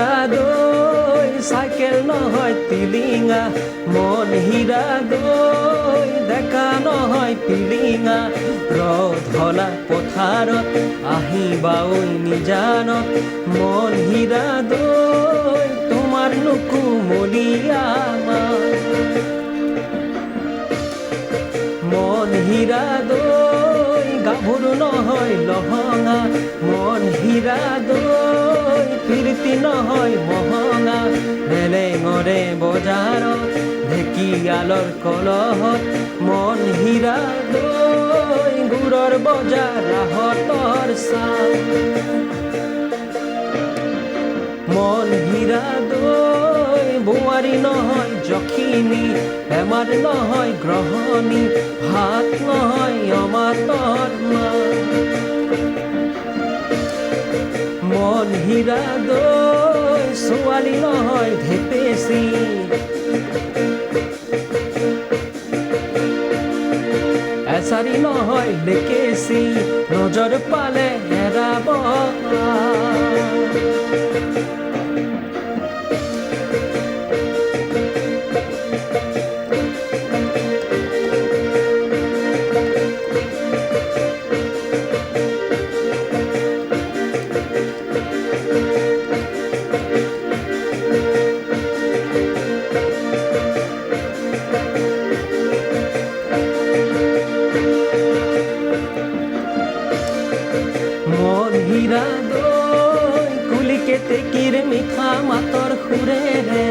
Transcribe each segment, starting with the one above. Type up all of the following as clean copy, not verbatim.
হীৰা দৈ চাইকেল নহয় টিলিঙা মন হীৰা দৈ ডেকা নহয় পিলিঙা ৰধলা পথাৰত আহিবা ঐ নিজানত মন হীৰা দৈ তোমাৰ নুকুমলীয়া মন হীৰা দৈ গাভৰু নহয় লহঙা মন হীৰা দৈ ফিৰতি নহয় মহঙা বেলেঙৰে বজাৰত ঢেকিয়ালৰ কলহত মন হীৰা দৈ গুৰৰ বজাৰ ৰাহতৰ চাহ মন হীৰা দৈ বোৱাৰী নহয় জখিনী বেমাৰ নহয় গ্ৰহণী ভাত নহয় অমাতৰ মা মন হীৰা দৈ ছোৱালী নহয় ধেপেচি এচাৰি নহয় ডেকেচি নজৰ পালে হেৰাব মন হীৰা দৈ কুলিকে টেকিৰ মিঠা মাতৰ সুৰেৰে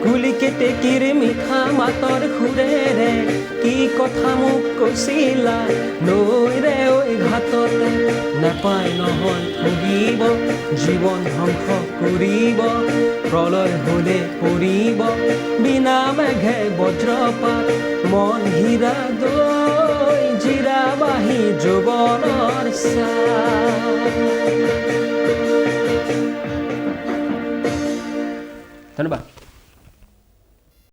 কুলিকে টেকিৰ মিঠা মাতৰ সুৰেৰে কি কথা মোক কৈছিলা নৈৰে ঐ ঘাটতে নেপায় নহয় ঠগিব জীৱন ধ্বংস কৰিব প্ৰলয় হলে পৰিব বিনা মেঘে বজ্ৰপাত মন হীৰা দৈ জিৰাবাহী যৌৱনৰ চাহ ধন্যবাদ।